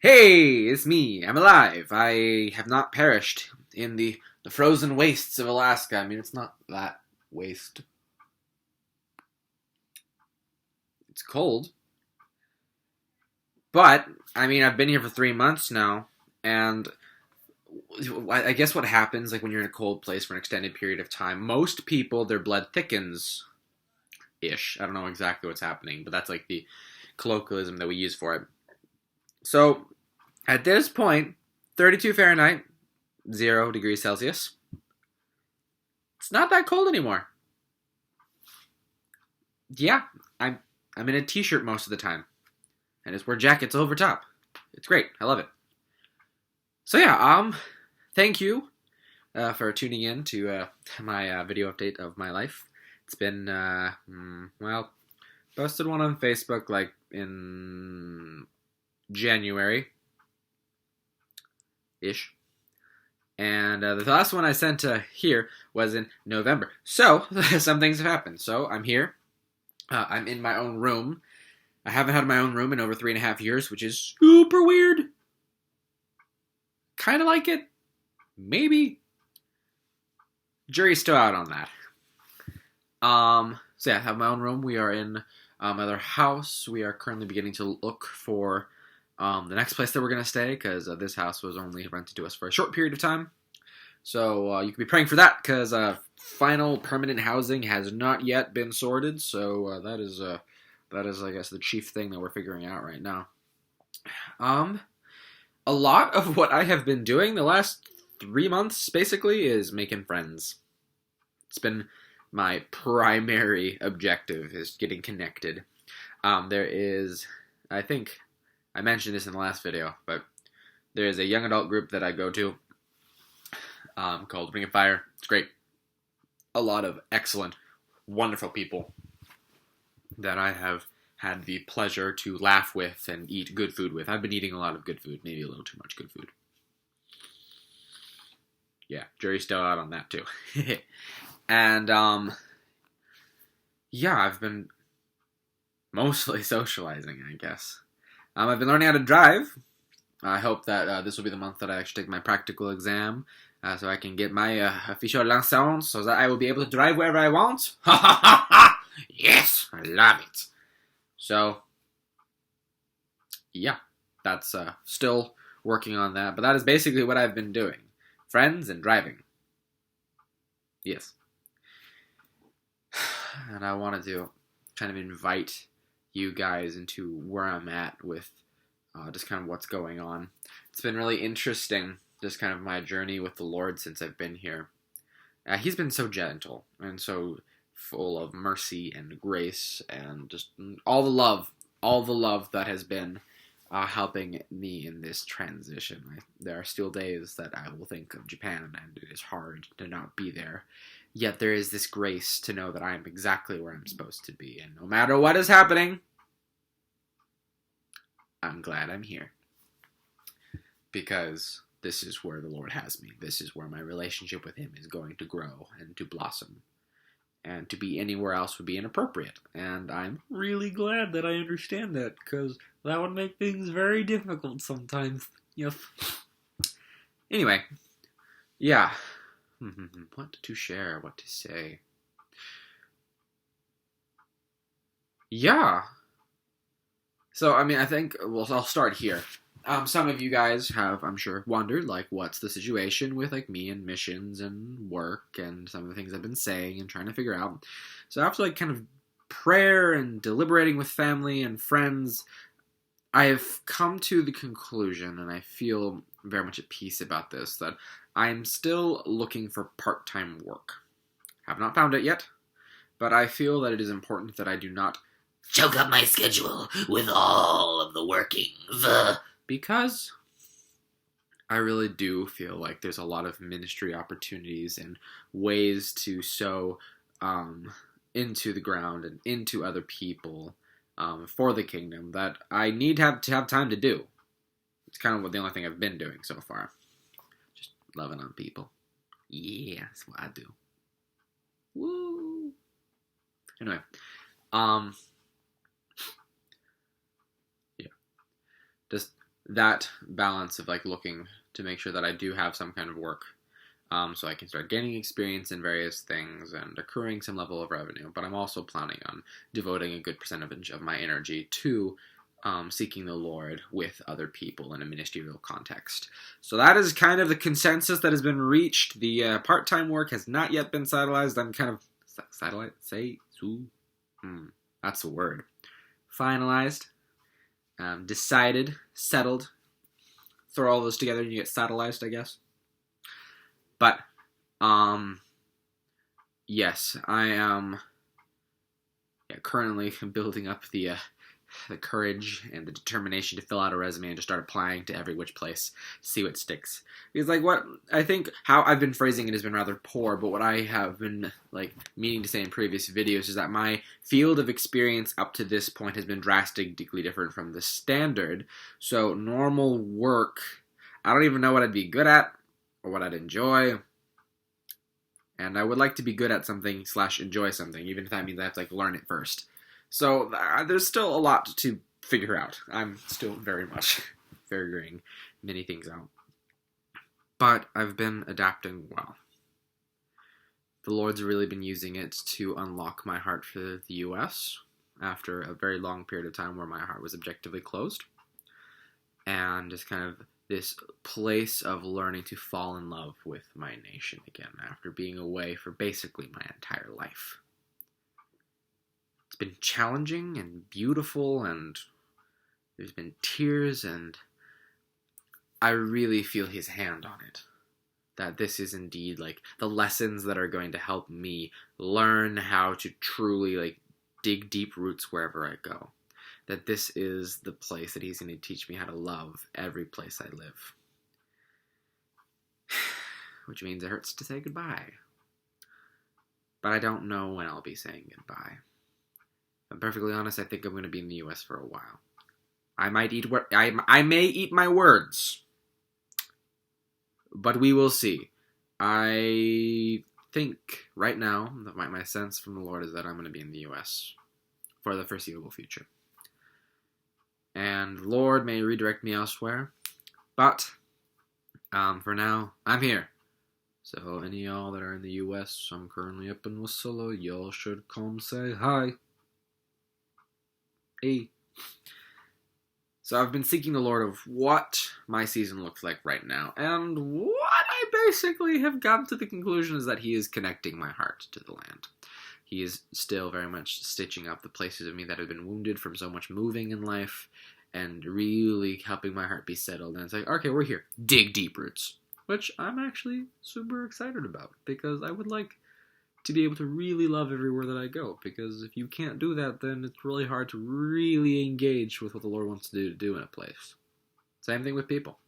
Hey, it's me. I'm alive. I have not perished in the frozen wastes of Alaska. I mean, it's not that waste. It's cold. But, I mean, I've been here for 3 months now, and I guess what happens, like, when you're in a cold place for an extended period of time, most people, their blood thickens ish. I don't know exactly what's happening, but that's like the colloquialism that we use for it. So, at this point, 32 Fahrenheit, 0 degrees Celsius. It's not that cold anymore. Yeah, I'm in a t-shirt most of the time, and just wear jackets over top. It's great. I love it. So yeah, thank you for tuning in to my video update of my life. It's been well, posted one on Facebook like in January ish. And the last one I sent here was in November. So, some things have happened. So, I'm here. I'm in my own room. I haven't had my own room in over 3.5 years, which is super weird. Kind of like it. Maybe. Jury's still out on that. So yeah, I have my own room. We are in my other house. We are currently beginning to look for the next place that we're going to stay, because this house was only rented to us for a short period of time. So you can be praying for that, because final permanent housing has not yet been sorted. So that is, I guess, the chief thing that we're figuring out right now. A lot of what I have been doing the last 3 months, basically, is making friends. It's been my primary objective, is getting connected. There is, I think, I mentioned this in the last video, but there is a young adult group that I go to called Ring of Fire. It's great. A lot of excellent, wonderful people that I have had the pleasure to laugh with and eat good food with. I've been eating a lot of good food, maybe a little too much good food. Yeah, jury's still out on that too. And yeah, I've been mostly socializing, I guess. I've been learning how to drive. I hope that this will be the month that I actually take my practical exam, so I can get my official licence, so that I will be able to drive wherever I want. Ha ha ha ha! Yes, I love it. So, yeah, that's still working on that, but that is basically what I've been doing. Friends and driving. Yes. And I wanted to kind of invite you guys into where I'm at with just kind of what's going on. It's been really interesting, just kind of my journey with the Lord since I've been here. He's been so gentle and so full of mercy and grace and just all the love that has been helping me in this transition. There are still days that I will think of Japan, and it is hard to not be there. Yet there is this grace to know that I am exactly where I'm supposed to be, and no matter what is happening, I'm glad I'm here. Because this is where the Lord has me. This is where my relationship with Him is going to grow and to blossom. And to be anywhere else would be inappropriate. And I'm really glad that I understand that, because that would make things very difficult sometimes. Yes. Anyway, yeah. What to share, what to say. Yeah. So, I mean, I think, well, I'll start here. Some of you guys have, I'm sure, wondered, like, what's the situation with, like, me and missions and work and some of the things I've been saying and trying to figure out. So after, like, kind of prayer and deliberating with family and friends, I've come to the conclusion, and I feel very much at peace about this, that I'm still looking for part-time work. Have not found it yet, but I feel that it is important that I do not choke up my schedule with all of the workings. Because I really do feel like there's a lot of ministry opportunities and ways to sow into the ground and into other people for the kingdom that I need to have time to do. It's kind of the only thing I've been doing so far. Just loving on people. Yeah, that's what I do. Woo! Anyway, yeah. Just that balance of like looking to make sure that I do have some kind of work, so I can start gaining experience in various things and accruing some level of revenue. But I'm also planning on devoting a good percentage of my energy to seeking the Lord with other people in a ministerial context. So that is kind of the consensus that has been reached. The part-time work has not yet been satellized. I'm kind of that's the word. Finalized, decided, settled. Throw all those together and you get satellized, I guess. But, yes, I am currently building up the courage and the determination to fill out a resume and to start applying to every which place, see what sticks. Because, like, what I think how I've been phrasing it has been rather poor, but what I have been, like, meaning to say in previous videos is that my field of experience up to this point has been drastically different from the standard. So, normal work, I don't even know what I'd be good at or what I'd enjoy. And I would like to be good at something / enjoy something, even if that means I have to, like, learn it first. So there's still a lot to figure out. I'm still very much figuring many things out. But I've been adapting well. The Lord's really been using it to unlock my heart for the US after a very long period of time where my heart was objectively closed. And just kind of this place of learning to fall in love with my nation again after being away for basically my entire life. It's been challenging and beautiful, and there's been tears, and I really feel his hand on it. That this is indeed, like, the lessons that are going to help me learn how to truly, like, dig deep roots wherever I go. That this is the place that he's going to teach me how to love every place I live. Which means it hurts to say goodbye. But I don't know when I'll be saying goodbye. If I'm perfectly honest, I think I'm going to be in the US for a while. I may eat my words. But we will see. I think right now that my sense from the Lord is that I'm going to be in the US for the foreseeable future. And the Lord may redirect me elsewhere. But for now, I'm here. So any of y'all that are in the US, I'm currently up in Wasilla, y'all should come say hi. Hey. So I've been seeking the Lord of what my season looks like right now, and what I basically have gotten to the conclusion is that he is connecting my heart to the land. He is still very much stitching up the places of me that have been wounded from so much moving in life, and really helping my heart be settled. And it's like, okay, we're here. Dig deep roots. Which I'm actually super excited about, because I would like to be able to really love everywhere that I go, because if you can't do that, then it's really hard to really engage with what the Lord wants to do in a place. Same thing with people.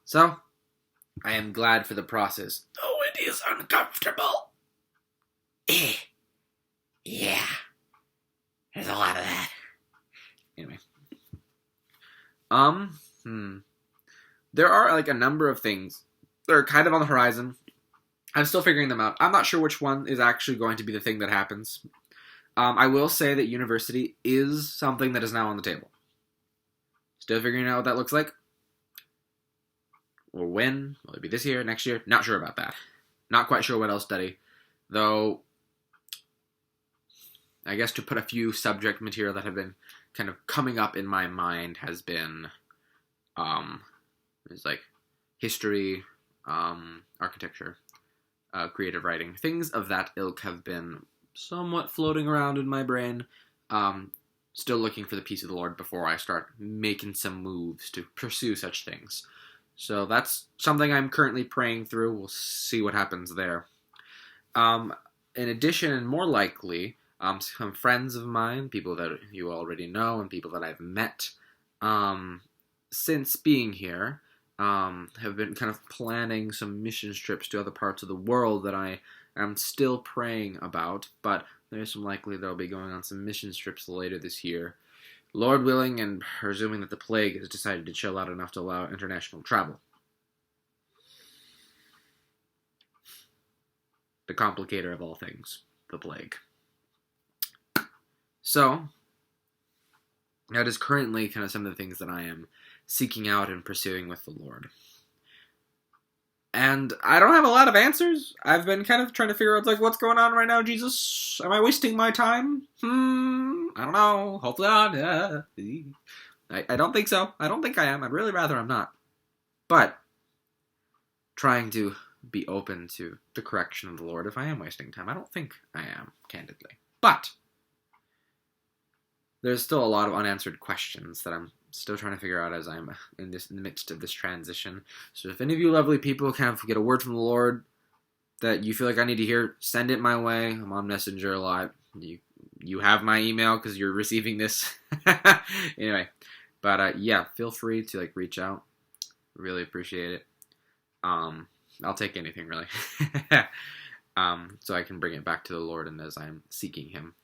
So, I am glad for the process, though it is uncomfortable. Yeah. There's a lot of that. Anyway. There are, like, a number of things that are kind of on the horizon. I'm still figuring them out. I'm not sure which one is actually going to be the thing that happens. I will say that university is something that is now on the table. Still figuring out what that looks like. Or when. Will it be this year, next year? Not sure about that. Not quite sure what I'll study. Though, I guess to put a few subject material that have been kind of coming up in my mind has been, it's like history, architecture, creative writing. Things of that ilk have been somewhat floating around in my brain. Still looking for the peace of the Lord before I start making some moves to pursue such things. So that's something I'm currently praying through. We'll see what happens there. In addition, and more likely, some friends of mine, people that you already know, and people that I've met since being here, have been kind of planning some mission trips to other parts of the world that I am still praying about, but there's some likely they'll be going on some mission trips later this year. Lord willing, and presuming that the plague has decided to chill out enough to allow international travel. The complicator of all things, the plague. So, That is currently kind of some of the things that I am seeking out and pursuing with the Lord. And I don't have a lot of answers. I've been kind of trying to figure out, like, what's going on right now, Jesus? Am I wasting my time? I don't know. Hopefully not. I don't think so. I don't think I am. I'd really rather I'm not. But trying to be open to the correction of the Lord if I am wasting time. I don't think I am, candidly. But there's still a lot of unanswered questions that I'm still trying to figure out as I'm in the midst of this transition. So if any of you lovely people kind of get a word from the Lord that you feel like I need to hear, send it my way. I'm on Messenger a lot. You have my email because you're receiving this. Anyway, but yeah, feel free to like reach out. Really appreciate it. I'll take anything really. So I can bring it back to the Lord and as I'm seeking Him.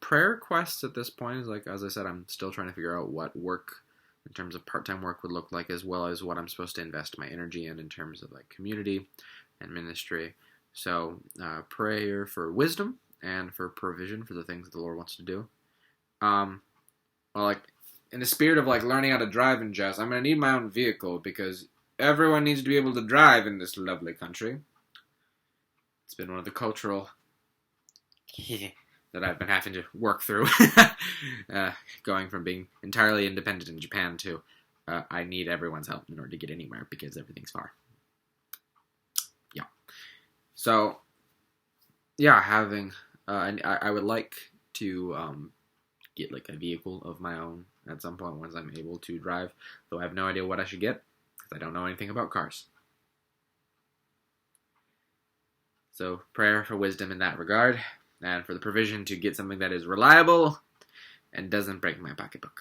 Prayer requests at this point is like, as I said, I'm still trying to figure out what work in terms of part-time work would look like, as well as what I'm supposed to invest my energy in terms of like community and ministry. So prayer for wisdom and for provision for the things the Lord wants to do. Well, like in the spirit of like learning how to drive and jazz, I'm gonna need my own vehicle because everyone needs to be able to drive in this lovely country. It's been one of the cultural that I've been having to work through, going from being entirely independent in Japan to I need everyone's help in order to get anywhere because everything's far. Yeah. So, yeah, having, and I would like to get like a vehicle of my own at some point once I'm able to drive, though I have no idea what I should get because I don't know anything about cars. So, prayer for wisdom in that regard. And for the provision to get something that is reliable and doesn't break my pocketbook.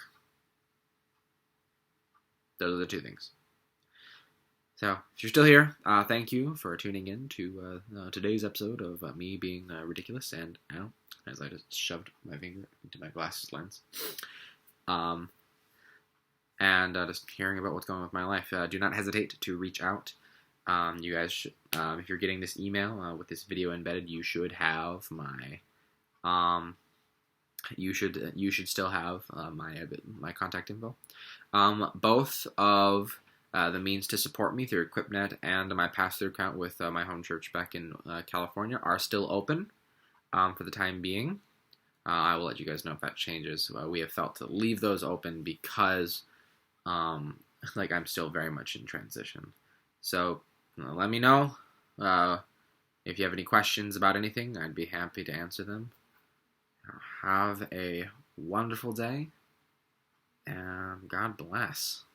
Those are the two things. So, if you're still here, thank you for tuning in to today's episode of me being ridiculous and, as I just shoved my finger into my glasses lens. And just hearing about what's going on with my life. Do not hesitate to reach out. You guys should, if you're getting this email with this video embedded, you should have my, you should still have my contact info. Both of the means to support me through EquipNet and my pass-through account with my home church back in California are still open for the time being. I will let you guys know if that changes. We have felt to leave those open because, like, I'm still very much in transition. So. Let me know if you have any questions about anything. I'd be happy to answer them. Have a wonderful day, and God bless.